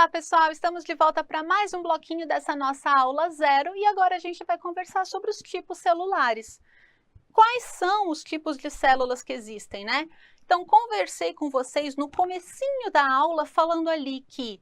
Olá, pessoal! Estamos de volta para mais um bloquinho dessa nossa aula zero e agora a gente vai conversar sobre os tipos celulares. Quais são os tipos de células que existem, né? Então, conversei com vocês no comecinho da aula falando ali que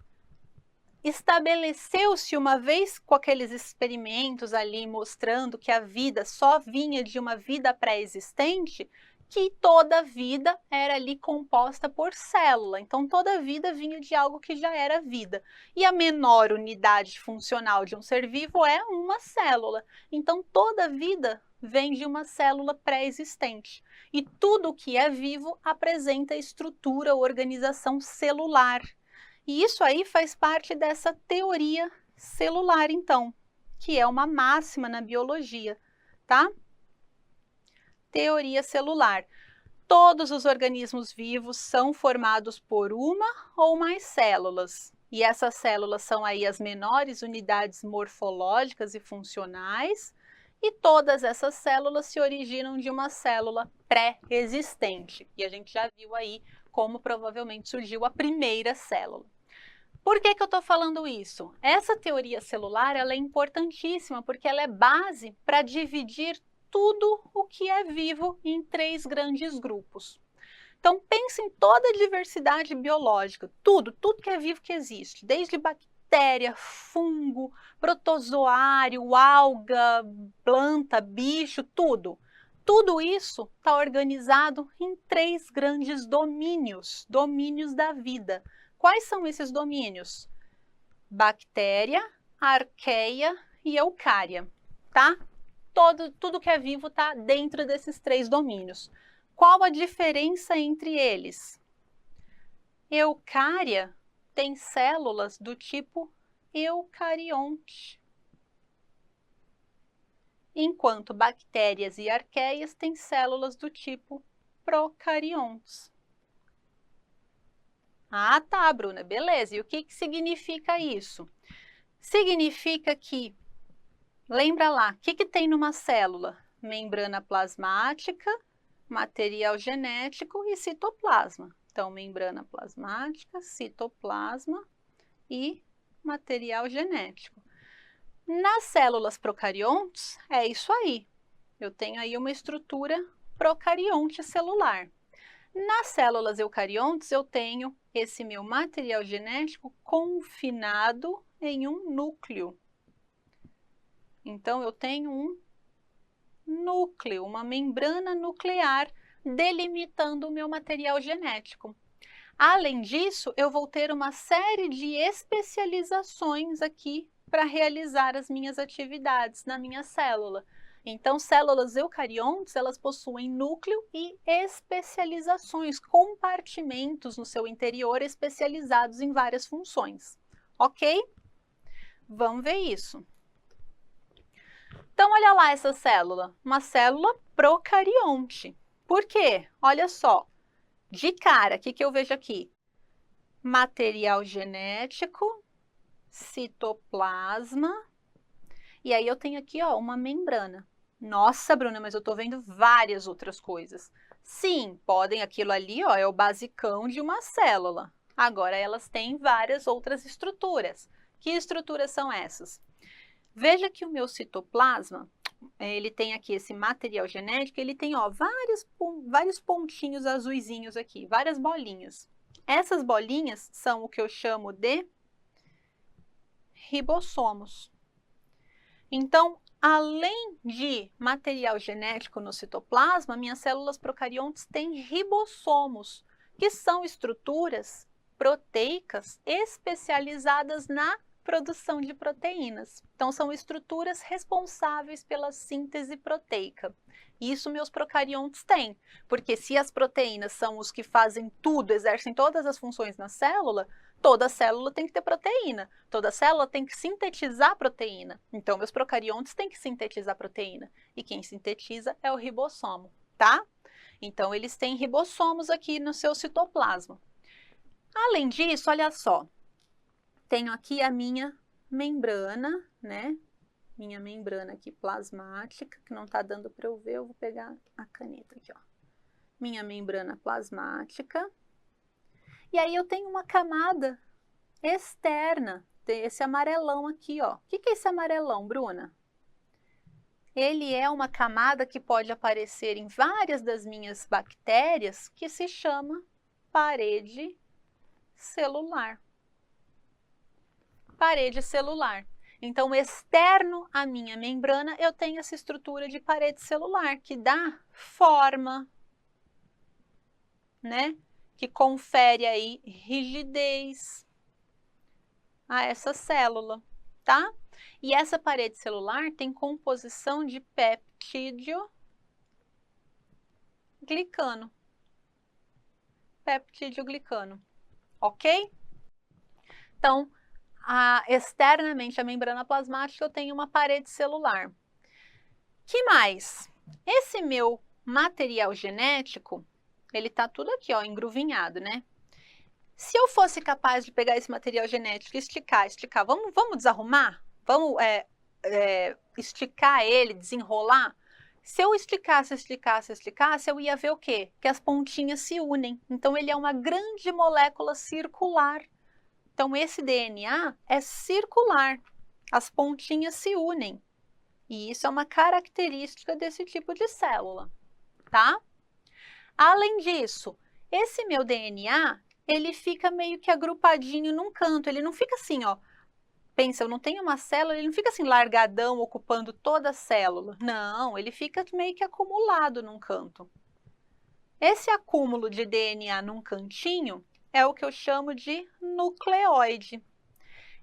estabeleceu-se uma vez com aqueles experimentos ali mostrando que a vida só vinha de uma vida pré-existente, que toda vida era ali composta por célula. Então, toda vida vinha de algo que já era vida. E a menor unidade funcional de um ser vivo é uma célula. Então, toda vida vem de uma célula pré-existente. E tudo que é vivo apresenta estrutura, organização celular. E isso aí faz parte dessa teoria celular, então, que é uma máxima na biologia, tá? Teoria celular. Todos os organismos vivos são formados por uma ou mais células. E essas células são aí as menores unidades morfológicas e funcionais. E todas essas células se originam de uma célula pré-existente. E a gente já viu aí como provavelmente surgiu a primeira célula. Por que eu estou falando isso? Essa teoria celular ela é importantíssima porque ela é base para dividir tudo o que é vivo em três grandes grupos. Então, pense em toda a diversidade biológica, tudo que é vivo que existe, desde bactéria, fungo, protozoário, alga, planta, bicho, tudo. Tudo isso está organizado em três grandes domínios, domínios da vida. Quais são esses domínios? Bactéria, arqueia e eucária, tá? Tudo que é vivo está dentro desses três domínios. Qual a diferença entre eles? Eucária tem células do tipo eucarionte, enquanto bactérias e arqueias têm células do tipo procariontes. Ah, tá, Bruna, beleza. E o que significa isso? Significa que, lembra lá, o que tem numa célula? Membrana plasmática, material genético e citoplasma. Então, membrana plasmática, citoplasma e material genético. Nas células procariontes, é isso aí. Eu tenho aí uma estrutura procarionte celular. Nas células eucariontes, eu tenho esse meu material genético confinado em um núcleo. Então, eu tenho um núcleo, uma membrana nuclear delimitando o meu material genético. Além disso, eu vou ter uma série de especializações aqui para realizar as minhas atividades na minha célula. Então, células eucariontes, elas possuem núcleo e especializações, compartimentos no seu interior especializados em várias funções. Ok? Vamos ver isso. Então, olha lá essa célula, uma célula procarionte. Por quê? Olha só, de cara, o que eu vejo aqui? Material genético, citoplasma, e aí eu tenho aqui ó, uma membrana. Nossa, Bruna, mas eu estou vendo várias outras coisas. Sim, podem, aquilo ali ó, é o basicão de uma célula. Agora elas têm várias outras estruturas. Que estruturas são essas? Veja que o meu citoplasma, ele tem aqui esse material genético, ele tem ó, vários pontinhos azuisinhos aqui, várias bolinhas. Essas bolinhas são o que eu chamo de ribossomos. Então, além de material genético no citoplasma, minhas células procariontes têm ribossomos, que são estruturas proteicas especializadas na produção de proteínas. Então, são estruturas responsáveis pela síntese proteica. Isso meus procariontes têm, porque se as proteínas são os que fazem tudo, exercem todas as funções na célula, toda célula tem que ter proteína, toda célula tem que sintetizar proteína. Então, meus procariontes têm que sintetizar proteína, e quem sintetiza é o ribossomo, tá? Então, eles têm ribossomos aqui no seu citoplasma. Além disso, olha só, tenho aqui a minha membrana, né? Minha membrana aqui plasmática, que não tá dando para eu ver, eu vou pegar a caneta aqui, ó. Minha membrana plasmática. E aí eu tenho uma camada externa, tem esse amarelão aqui, ó. O que é esse amarelão, Bruna? Ele é uma camada que pode aparecer em várias das minhas bactérias, que se chama parede celular. Parede celular. Então, externo à minha membrana, eu tenho essa estrutura de parede celular, que dá forma, né? Que confere aí rigidez a essa célula, tá? E essa parede celular tem composição de peptídeo glicano. Peptídeo glicano, ok? Então, externamente à membrana plasmática, eu tenho uma parede celular. Que mais? Esse meu material genético, ele está tudo aqui, ó, engruvinhado, né? Se eu fosse capaz de pegar esse material genético e esticar, vamos desarrumar? Vamos esticar ele, desenrolar? Se eu esticasse, eu ia ver o quê? Que as pontinhas se unem. Então, ele é uma grande molécula circular. Então, esse DNA é circular. As pontinhas se unem. E isso é uma característica desse tipo de célula, tá? Além disso, esse meu DNA, ele fica meio que agrupadinho num canto. Ele não fica assim, ó. Pensa, eu não tenho uma célula, ele não fica assim largadão, ocupando toda a célula. Não, ele fica meio que acumulado num canto. Esse acúmulo de DNA num cantinho é o que eu chamo de nucleóide.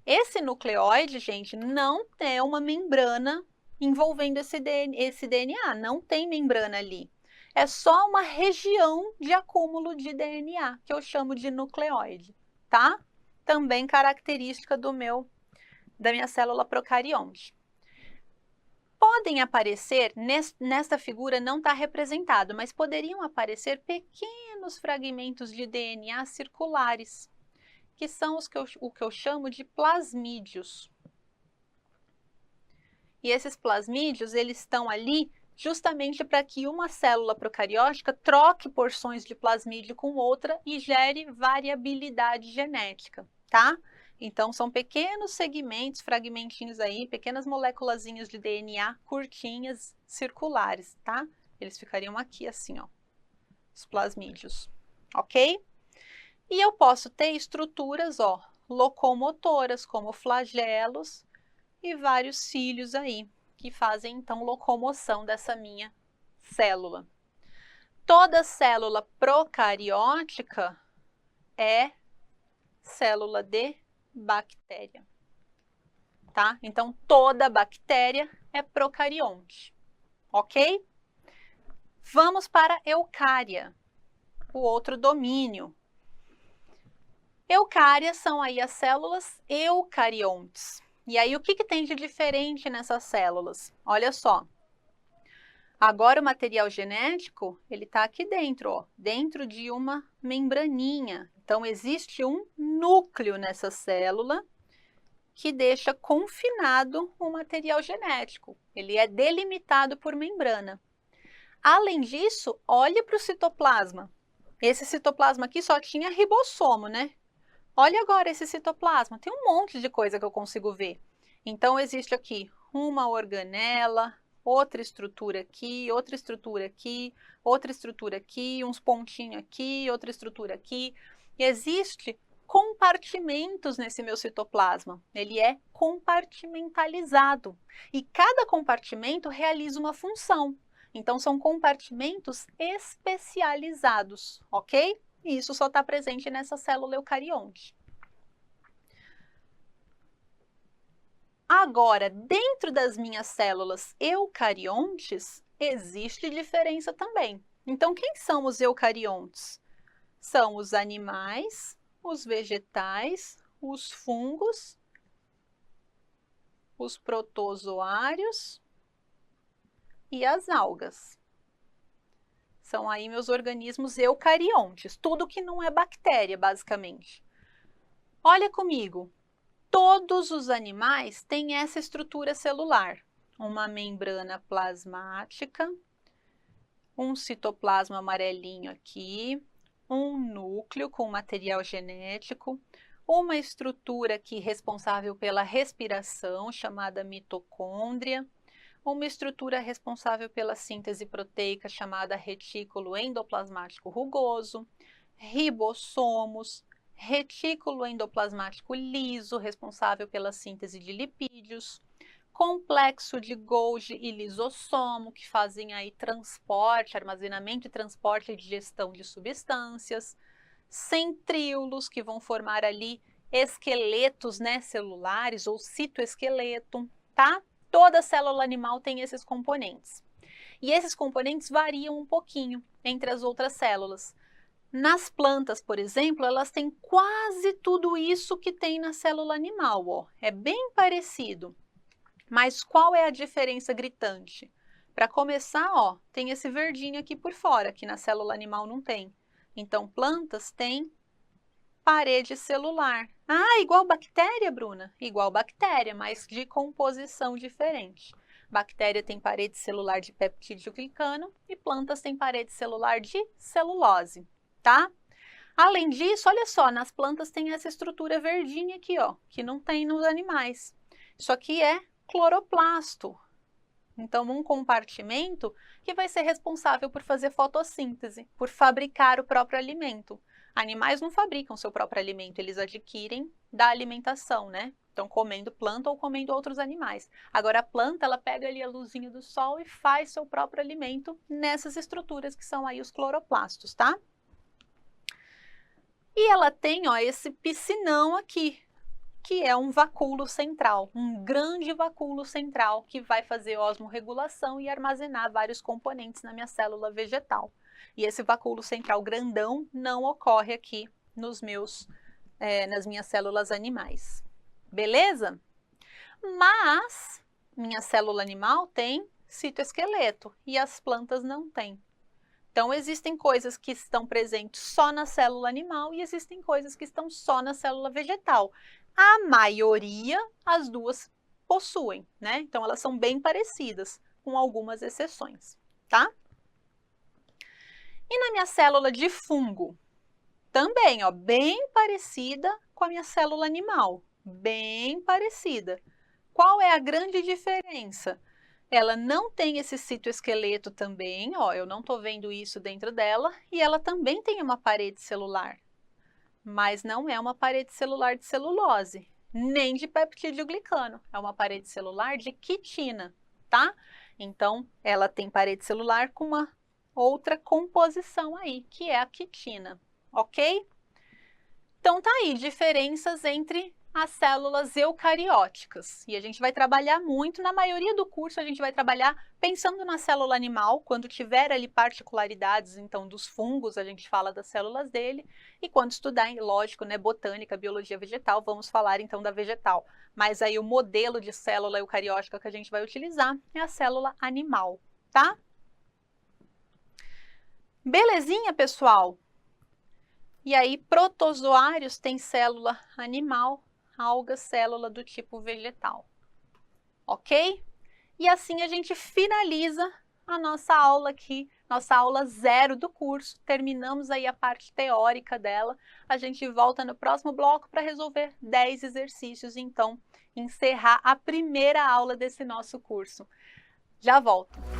Esse nucleóide, gente, não é uma membrana envolvendo esse DNA, não tem membrana ali. É só uma região de acúmulo de DNA, que eu chamo de nucleóide, tá? Também característica da minha célula procarionte. Podem aparecer, nesta figura não está representado, mas poderiam aparecer pequenos fragmentos de DNA circulares, que são o que eu chamo de plasmídios. E esses plasmídios, eles estão ali justamente para que uma célula procariótica troque porções de plasmídio com outra e gere variabilidade genética, tá? Então, são pequenos segmentos, fragmentinhos aí, pequenas moléculazinhas de DNA curtinhas, circulares, tá? Eles ficariam aqui assim, ó, os plasmídios, ok? E eu posso ter estruturas, ó, locomotoras, como flagelos e vários cílios aí, que fazem, então, locomoção dessa minha célula. Toda célula procariótica é célula de bactéria, tá? Então, toda bactéria é procarionte, ok? Vamos para eucária, o outro domínio. Eucárias são aí as células eucariontes. E aí, o que tem de diferente nessas células? Olha só. Agora, o material genético, ele está aqui dentro, ó, dentro de uma membraninha. Então, existe um núcleo nessa célula que deixa confinado o material genético. Ele é delimitado por membrana. Além disso, olha para o citoplasma. Esse citoplasma aqui só tinha ribossomo, né? Olha agora esse citoplasma, tem um monte de coisa que eu consigo ver. Então, existe aqui uma organela, outra estrutura aqui, outra estrutura aqui, outra estrutura aqui, uns pontinhos aqui, outra estrutura aqui. E existe compartimentos nesse meu citoplasma. Ele é compartimentalizado. E cada compartimento realiza uma função. Então, são compartimentos especializados, ok? E isso só está presente nessa célula eucarionte. Agora, dentro das minhas células eucariontes, existe diferença também. Então, quem são os eucariontes? São os animais, os vegetais, os fungos, os protozoários e as algas. São aí meus organismos eucariontes, tudo que não é bactéria, basicamente. Olha comigo, todos os animais têm essa estrutura celular, uma membrana plasmática, um citoplasma amarelinho aqui, um núcleo com material genético, uma estrutura aqui responsável pela respiração, chamada mitocôndria, uma estrutura responsável pela síntese proteica, chamada retículo endoplasmático rugoso, ribossomos, retículo endoplasmático liso, responsável pela síntese de lipídios, complexo de Golgi e lisossomo, que fazem aí transporte, armazenamento e transporte e digestão de substâncias, centríolos, que vão formar ali esqueletos, né, celulares ou citoesqueleto, tá? Toda célula animal tem esses componentes. E esses componentes variam um pouquinho entre as outras células. Nas plantas, por exemplo, elas têm quase tudo isso que tem na célula animal, ó. É bem parecido. Mas qual é a diferença gritante? Para começar, ó, tem esse verdinho aqui por fora, que na célula animal não tem. Então, plantas têm parede celular. Ah, igual bactéria, Bruna? Igual bactéria, mas de composição diferente. Bactéria tem parede celular de peptídeo glicano e plantas têm parede celular de celulose, tá? Além disso, olha só, nas plantas tem essa estrutura verdinha aqui, ó, que não tem nos animais. Isso aqui é cloroplasto. Então, um compartimento que vai ser responsável por fazer fotossíntese, por fabricar o próprio alimento. Animais não fabricam seu próprio alimento, eles adquirem da alimentação, né? Então, comendo planta ou comendo outros animais. Agora, a planta, ela pega ali a luzinha do sol e faz seu próprio alimento nessas estruturas que são aí os cloroplastos, tá? E ela tem, ó, esse piscinão aqui, que é um vacúolo central, um grande vacúolo central que vai fazer osmorregulação e armazenar vários componentes na minha célula vegetal. E esse vacúolo central grandão não ocorre aqui nas minhas células animais. Beleza? Mas minha célula animal tem citoesqueleto e as plantas não têm. Então, existem coisas que estão presentes só na célula animal e existem coisas que estão só na célula vegetal. A maioria, as duas possuem, né? Então, elas são bem parecidas, com algumas exceções, tá? E na minha célula de fungo? Também, ó, bem parecida com a minha célula animal, bem parecida. Qual é a grande diferença? Ela não tem esse citoesqueleto também, ó, eu não estou vendo isso dentro dela, e ela também tem uma parede celular, mas não é uma parede celular de celulose, nem de peptídeo glicano, é uma parede celular de quitina, tá? Então, ela tem parede celular com uma outra composição aí, que é a quitina, ok? Então, tá aí, diferenças entre as células eucarióticas. E a gente vai trabalhar muito, na maioria do curso a gente vai trabalhar pensando na célula animal, quando tiver ali particularidades, então, dos fungos, a gente fala das células dele, e quando estudar, lógico, né, botânica, biologia vegetal, vamos falar então da vegetal. Mas aí o modelo de célula eucariótica que a gente vai utilizar é a célula animal, tá? Belezinha, pessoal? E aí, protozoários têm célula animal, algas, célula do tipo vegetal. Ok? E assim a gente finaliza a nossa aula aqui, nossa aula 0 do curso. Terminamos aí a parte teórica dela. A gente volta no próximo bloco para resolver 10 exercícios, então, encerrar a primeira aula desse nosso curso. Já volto!